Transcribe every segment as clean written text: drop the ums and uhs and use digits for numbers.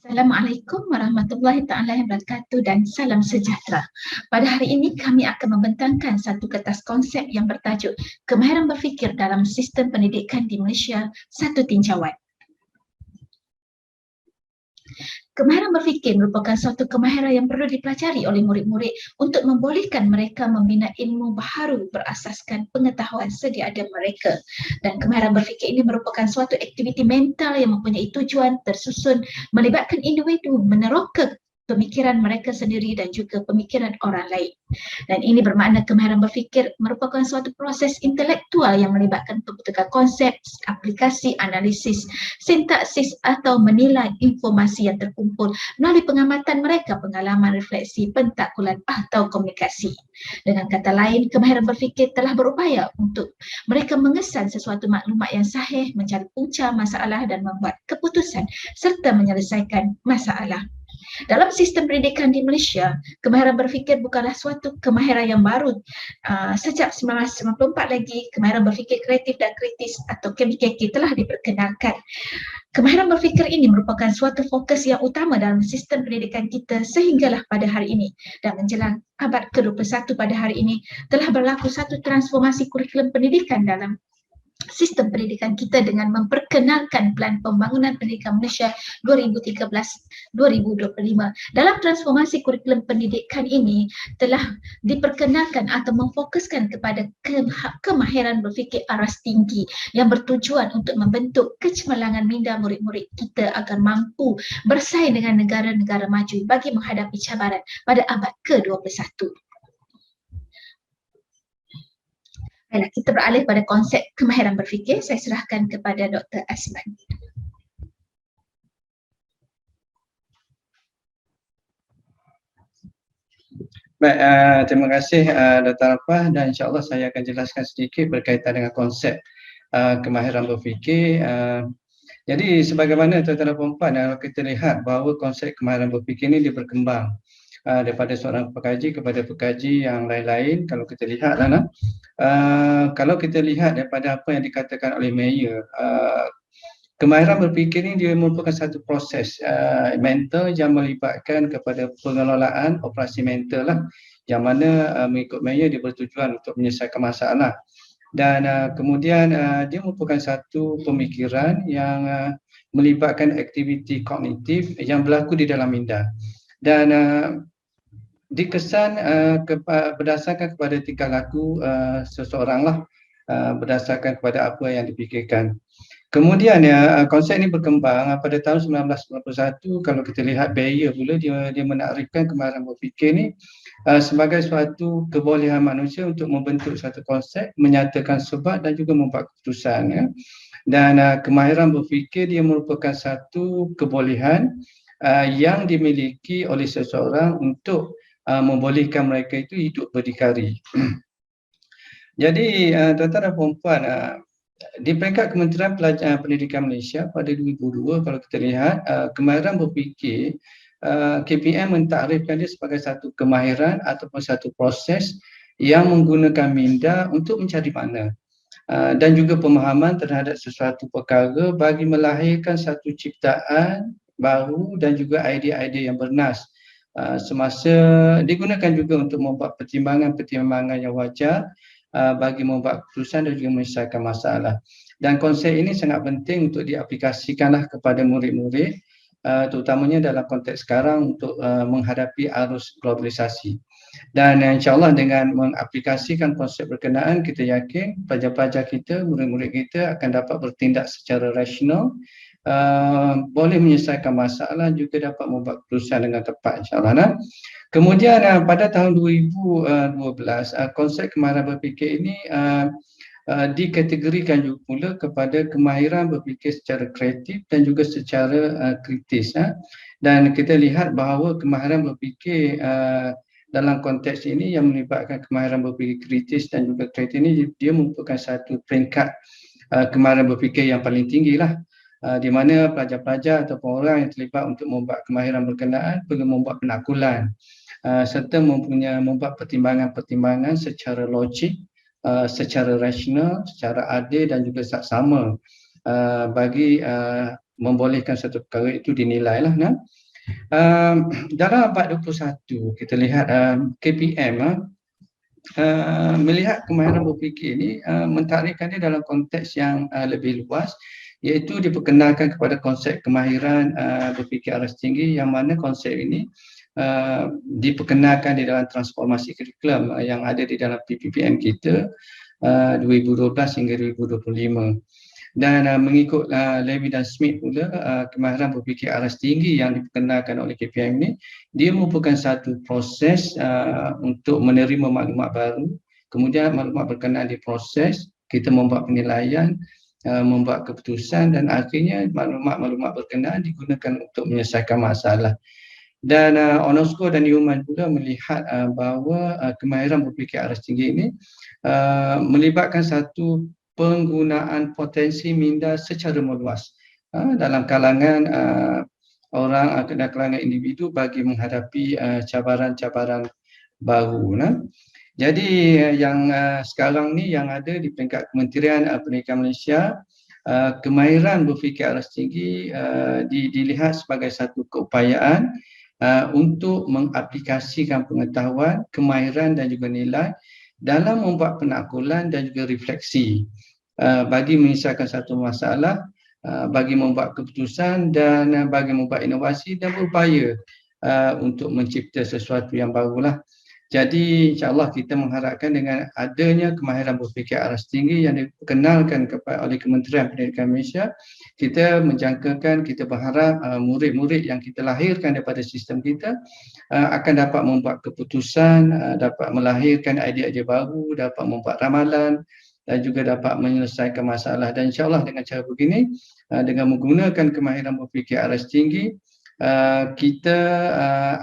Assalamualaikum warahmatullahi taala wabarakatuh dan salam sejahtera. Pada hari ini kami akan membentangkan satu kertas konsep yang bertajuk Kemahiran Berfikir dalam Sistem Pendidikan di Malaysia, satu tinjauan. Kemahiran berfikir merupakan suatu kemahiran yang perlu dipelajari oleh murid-murid untuk membolehkan mereka membina ilmu baharu berasaskan pengetahuan sedia ada mereka. Dan kemahiran berfikir ini merupakan suatu aktiviti mental yang mempunyai tujuan tersusun melibatkan individu meneroka pemikiran mereka sendiri dan juga pemikiran orang lain. Dan ini bermakna kemahiran berfikir merupakan suatu proses intelektual yang melibatkan pembentukan konsep, aplikasi, analisis, sintaksis atau menilai informasi yang terkumpul melalui pengamatan mereka, pengalaman, refleksi, pentakulan atau komunikasi. Dengan kata lain, kemahiran berfikir telah berupaya untuk mereka mengesan sesuatu maklumat yang sahih, mencari punca masalah dan membuat keputusan serta menyelesaikan masalah. Dalam sistem pendidikan di Malaysia, kemahiran berfikir bukanlah suatu kemahiran yang baru. Sejak 1994 lagi, kemahiran berfikir kreatif dan kritis atau KBKK telah diperkenalkan. Kemahiran berfikir ini merupakan suatu fokus yang utama dalam sistem pendidikan kita sehinggalah pada hari ini dan menjelang abad ke-21 pada hari ini telah berlaku satu transformasi kurikulum pendidikan dalam sistem pendidikan kita dengan memperkenalkan Pelan Pembangunan Pendidikan Malaysia 2013-2025. Dalam transformasi kurikulum pendidikan ini telah diperkenalkan atau memfokuskan kepada kemahiran berfikir aras tinggi yang bertujuan untuk membentuk kecemerlangan minda murid-murid kita agar mampu bersaing dengan negara-negara maju bagi menghadapi cabaran pada abad ke-21. Baiklah, kita beralih pada konsep kemahiran berfikir. Saya serahkan kepada Dr. Asman. Baik, terima kasih Dr. Arfah, dan insyaAllah saya akan jelaskan sedikit berkaitan dengan konsep kemahiran berfikir. Jadi sebagaimana tuan-tuan dan puan-puan, kalau kita lihat bahawa konsep kemahiran berfikir ini dia berkembang daripada seorang pekaji kepada pekaji yang lain-lain. Kalau kita lihat kalau kita lihat daripada apa yang dikatakan oleh Mayer, kemahiran berfikir ini dia merupakan satu proses mental yang melibatkan kepada pengelolaan operasi mental lah, yang mana mengikut Mayer dia bertujuan untuk menyelesaikan masalah. Dan kemudian dia merupakan satu pemikiran yang melibatkan aktiviti kognitif yang berlaku di dalam minda. Dan dikesan berdasarkan kepada tingkah laku seseorang lah, berdasarkan kepada apa yang dipikirkan. Kemudian konsep ini berkembang pada tahun 1991. Kalau kita lihat Bayer pula, dia menakrifkan kemahiran berfikir ni sebagai suatu kebolehan manusia untuk membentuk satu konsep, menyatakan sebab dan juga membuat keputusan. Dan kemahiran berfikir dia merupakan satu kebolehan yang dimiliki oleh seseorang untuk membolehkan mereka itu hidup berdikari. Jadi tuan-tuan dan puan-puan, di peringkat Kementerian Pendidikan Malaysia pada 2002, kalau kita lihat kemahiran berfikir, KPM mentakrifkan dia sebagai satu kemahiran ataupun satu proses yang menggunakan minda untuk mencari makna dan juga pemahaman terhadap sesuatu perkara bagi melahirkan satu ciptaan baru dan juga idea-idea yang bernas. Semasa digunakan juga untuk membuat pertimbangan-pertimbangan yang wajar bagi membuat keputusan dan juga menyelesaikan masalah. Dan konsep ini sangat penting untuk diaplikasikanlah kepada murid-murid, terutamanya dalam konteks sekarang untuk menghadapi arus globalisasi. Dan insyaAllah dengan mengaplikasikan konsep berkenaan, kita yakin pelajar-pelajar kita, murid-murid kita akan dapat bertindak secara rasional, boleh menyelesaikan masalah, juga dapat membuat keputusan dengan tepat, insyaAllah. Kemudian pada tahun 2012, konsep kemahiran berfikir ini dikategorikan juga pula kepada kemahiran berfikir secara kreatif dan juga secara kritis. Dan kita lihat bahawa kemahiran berfikir dalam konteks ini yang melibatkan kemahiran berfikir kritis dan juga kreatif ini, dia merupakan satu peringkat kemahiran berfikir yang paling tinggi lah, di mana pelajar-pelajar ataupun orang yang terlibat untuk membuat kemahiran berkenaan perlu membuat penakulan serta membuat pertimbangan-pertimbangan secara logik, secara rasional, secara adil dan juga saksama bagi membolehkan satu perkara itu dinilai lah. Dalam abad 21 kita lihat KPM melihat kemahiran berfikir ini mentarikkannya dalam konteks yang lebih luas, iaitu diperkenalkan kepada konsep kemahiran berfikir aras tinggi, yang mana konsep ini diperkenalkan di dalam transformasi kurikulum yang ada di dalam PPPM kita 2012 hingga 2025. Dan mengikut Levy dan Smith pula, kemahiran berfikir aras tinggi yang diperkenalkan oleh KPM ini, dia merupakan satu proses untuk menerima maklumat baru, kemudian maklumat berkenaan diproses, kita membuat penilaian, membuat keputusan, dan akhirnya maklumat-maklumat berkenaan digunakan untuk menyelesaikan masalah. Dan UNESCO dan Newman pula melihat bahawa kemahiran berfikir aras tinggi ini melibatkan satu penggunaan potensi minda secara meluas dalam kalangan orang, dalam kalangan individu bagi menghadapi cabaran-cabaran baru. Jadi yang sekarang ni yang ada di peringkat Kementerian Pendidikan Malaysia, kemahiran berfikir aras tinggi dilihat sebagai satu keupayaan untuk mengaplikasikan pengetahuan, kemahiran dan juga nilai dalam membuat penaklukan dan juga refleksi bagi menyelesaikan satu masalah, bagi membuat keputusan dan bagi membuat inovasi dan berupaya untuk mencipta sesuatu yang barulah. Jadi insya-Allah kita mengharapkan dengan adanya kemahiran berfikir aras tinggi yang diperkenalkan oleh Kementerian Pendidikan Malaysia, kita menjangkakan, kita berharap murid-murid yang kita lahirkan daripada sistem kita akan dapat membuat keputusan, dapat melahirkan idea-idea baru, dapat membuat ramalan dan juga dapat menyelesaikan masalah. Dan insya-Allah dengan cara begini, dengan menggunakan kemahiran berfikir aras tinggi, kita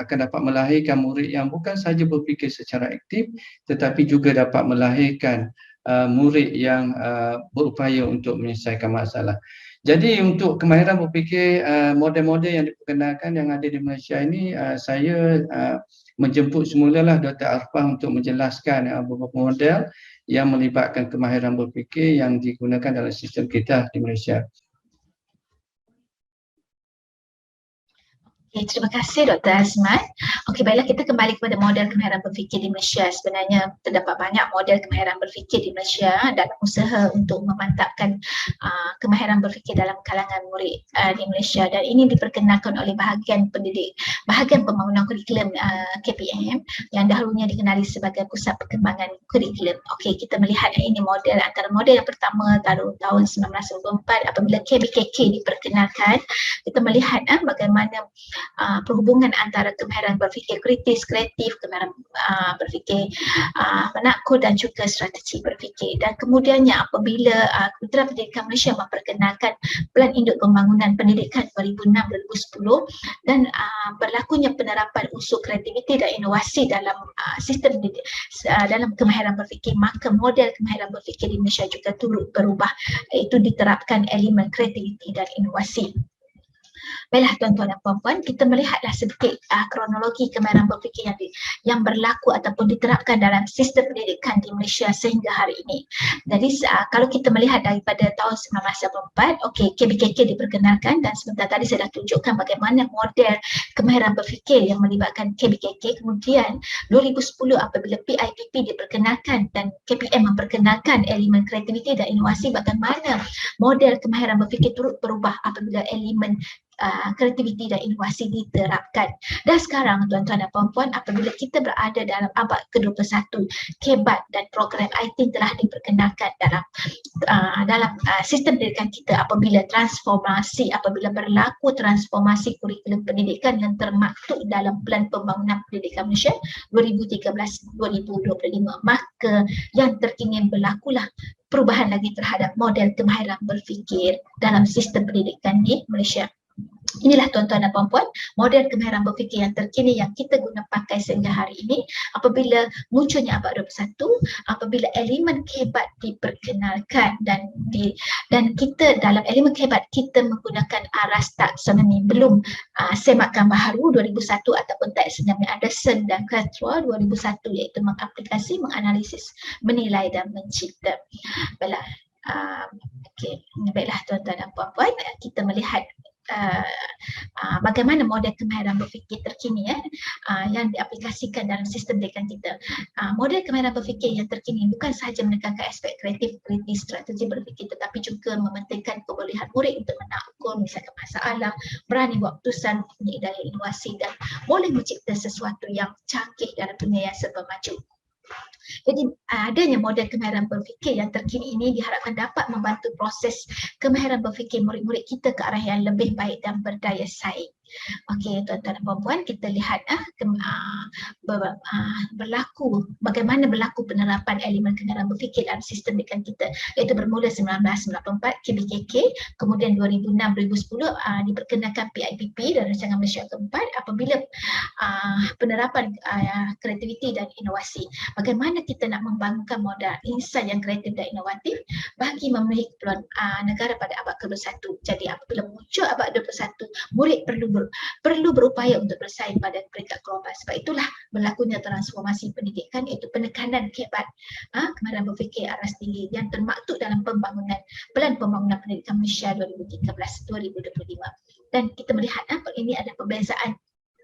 akan dapat melahirkan murid yang bukan sahaja berfikir secara aktif, tetapi juga dapat melahirkan murid yang berupaya untuk menyelesaikan masalah. Jadi untuk kemahiran berfikir, model-model yang diperkenalkan yang ada di Malaysia ini, saya menjemput semulalah Dr. Arfah untuk menjelaskan beberapa model yang melibatkan kemahiran berfikir yang digunakan dalam sistem kita di Malaysia. Okay, terima kasih Dr. Azman. Okey, baiklah, kita kembali kepada model kemahiran berfikir di Malaysia. Sebenarnya terdapat banyak model kemahiran berfikir di Malaysia dalam usaha untuk memantapkan kemahiran berfikir dalam kalangan murid di Malaysia, dan ini diperkenalkan oleh bahagian pembangunan kurikulum KPM yang dahulunya dikenali sebagai Pusat Perkembangan Kurikulum. Okey, kita melihat ini model, antara model yang pertama tahun 1994 apabila KBKK diperkenalkan. Kita melihat bagaimana perhubungan antara kemahiran berfikir kritis, kreatif, kemahiran berfikir penakut dan juga strategi berfikir. Dan kemudiannya apabila Kementerian Pendidikan Malaysia memperkenalkan Pelan Induk Pembangunan Pendidikan 2006-2010 dan berlakunya penerapan unsur kreativiti dan inovasi dalam sistem dalam kemahiran berfikir, maka model kemahiran berfikir di Malaysia juga turut berubah, iaitu diterapkan elemen kreativiti dan inovasi. Baiklah tuan-tuan dan puan-puan, kita melihatlah sedikit kronologi kemahiran berfikir yang berlaku ataupun diterapkan dalam sistem pendidikan di Malaysia sehingga hari ini. Jadi kalau kita melihat daripada tahun 1984, okey, KBKK diperkenalkan dan sebentar tadi saya dah tunjukkan bagaimana model kemahiran berfikir yang melibatkan KBKK. Kemudian 2010 apabila PIPP diperkenalkan dan KPM memperkenalkan elemen kreativiti dan inovasi, bagaimana model kemahiran berfikir turut berubah apabila elemen kreativiti dan inovasi diterapkan. Dan sekarang tuan-tuan dan puan-puan, apabila kita berada dalam abad ke-21, KEBAT dan program IT telah diperkenalkan dalam sistem pendidikan kita apabila berlaku transformasi kurikulum pendidikan yang termaktub dalam Pelan Pembangunan Pendidikan Malaysia 2013-2025, maka yang terkini berlakulah perubahan lagi terhadap model kemahiran berfikir dalam sistem pendidikan di Malaysia. Inilah tuan-tuan dan puan-puan model kemahiran berfikir yang terkini yang kita guna pakai sehingga hari ini apabila munculnya abad 21, apabila elemen KEBAT diperkenalkan dan kita dalam elemen KEBAT kita menggunakan aras taksonomi, belum semakan baharu 2001 ataupun taksonomi Anderson dan Crathworth 2001, iaitu mengaplikasi, menganalisis, menilai dan mencipta. Baiklah, Okey, baiklah tuan-tuan dan puan-puan, kita melihat bagaimana model kemahiran berfikir terkini yang diaplikasikan dalam sistem pendidikan kita. Model kemahiran berfikir yang terkini bukan sahaja menekankan aspek kreatif, kritis, strategi berfikir, tetapi juga mementingkan kebolehan murid untuk menakul, misalkan masalah, berani buat keputusan, punya daya inovasi dan boleh mencipta sesuatu yang canggih dalam dunia yang serba maju. Jadi adanya model kemahiran berfikir yang terkini ini diharapkan dapat membantu proses kemahiran berfikir murid-murid kita ke arah yang lebih baik dan berdaya saing. Okey, tuan-tuan dan puan-puan, kita lihat berlaku bagaimana berlaku penerapan elemen kemahiran berfikir dalam sistem pendidikan kita, iaitu bermula 1994 KBKK, kemudian 2006-2010 diperkenalkan PIPP dan Rancangan Malaysia keempat apabila penerapan kreativiti dan inovasi. Bagaimana kita nak membangunkan modal insan yang kreatif dan inovatif bagi memenuhi keperluan negara pada abad ke-21. Jadi apabila muncul abad 21, murid perlu berupaya untuk bersaing pada peringkat global. Sebab itulah berlakunya transformasi pendidikan, iaitu penekanan kebat kemahiran berfikir aras tinggi yang termaktub dalam Pelan Pembangunan Pendidikan Malaysia 2013-2025. Dan kita melihat ini ada perbezaan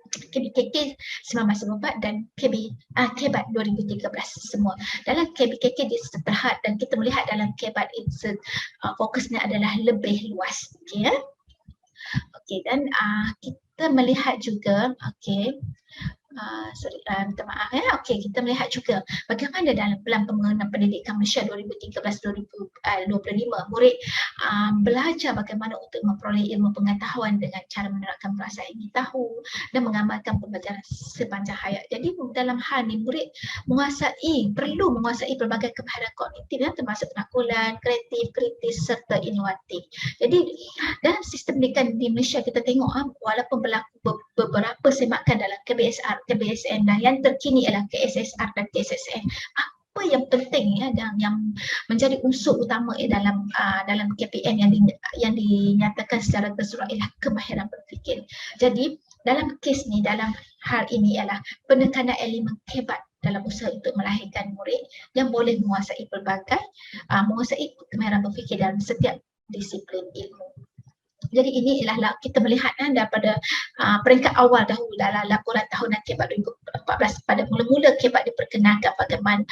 KBKK 1994 dan KEBAT 2013 semua. Dalam KBKK dia terhad dan kita melihat dalam KEBAT fokusnya adalah lebih luas. Okey, Okey, dan kita melihat juga minta maaf Okey, kita melihat juga bagaimana dalam Pelan Pembangunan Pendidikan Malaysia 2013-2025 murid belajar bagaimana untuk memperoleh ilmu pengetahuan dengan cara menerapkan perasaan ingin tahu dan mengamalkan pembelajaran sepanjang hayat. Jadi dalam hal ni murid perlu menguasai pelbagai kemahiran kognitif termasuk penakulan, kreatif, kritis serta inovatif. Jadi dalam sistem pendidikan di Malaysia kita tengok walaupun berlaku beberapa semakan dalam KBSR, KBSN dan yang terkini ialah KSSR dan KSSN. Apa yang penting dan yang menjadi unsur utama dalam KPM yang dinyatakan secara tersurat ialah kemahiran berfikir. Jadi dalam kes ni, dalam hal ini ialah penekanan elemen kebat dalam usaha untuk melahirkan murid yang boleh menguasai kemahiran berfikir dalam setiap disiplin ilmu. Jadi ini ialah kita melihat daripada peringkat awal dahulu dalam laporan tahunan KEBAT 2014 pada mula-mula KEBAT diperkenalkan bagaimana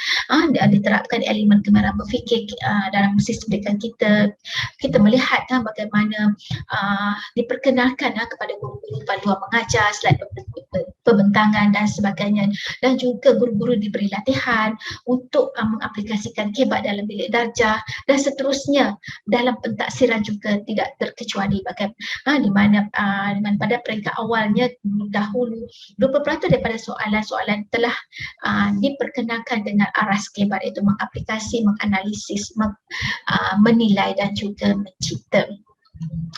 diterapkan elemen kemahiran berfikir dalam sistem pendidikan kita. Kita melihat bagaimana diperkenalkan kepada guru-guru panduan mengajar, slide pembentangan dan sebagainya, dan juga guru-guru diberi latihan untuk mengaplikasikan KEBAT dalam bilik darjah dan seterusnya. Dalam pentaksiran juga tidak terkecuali di mana pada peringkat awalnya dahulu 20% daripada soalan-soalan telah diperkenalkan dengan aras KEBAT, iaitu mengaplikasi, menganalisis, menilai dan juga mencipta.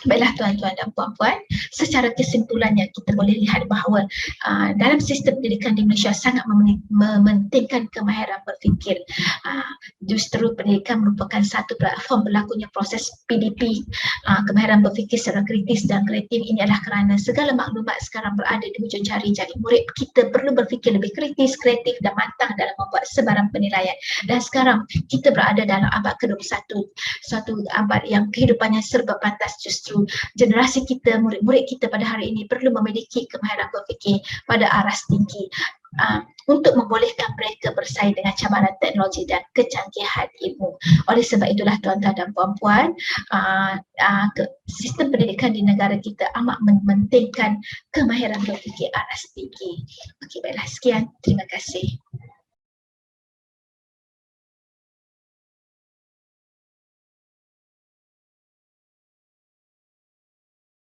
Baiklah tuan-tuan dan puan-puan, secara kesimpulannya kita boleh lihat bahawa dalam sistem pendidikan di Malaysia sangat mementingkan kemahiran berfikir. Justru pendidikan merupakan satu platform berlakunya proses PDP, kemahiran berfikir secara kritis dan kreatif. Ini adalah kerana segala maklumat sekarang berada di hujung jari, jadi murid kita perlu berfikir lebih kritis, kreatif dan matang dalam membuat sebarang penilaian. Dan sekarang kita berada dalam abad ke-21, suatu abad yang kehidupannya serba pantas. Justru generasi kita, murid-murid kita pada hari ini perlu memiliki kemahiran berfikir pada aras tinggi untuk membolehkan mereka bersaing dengan cabaran teknologi dan kecanggihan ilmu. Oleh sebab itulah tuan-tuan dan puan-puan, sistem pendidikan di negara kita amat mementingkan kemahiran berfikir aras tinggi. Okey, baiklah, sekian. Terima kasih.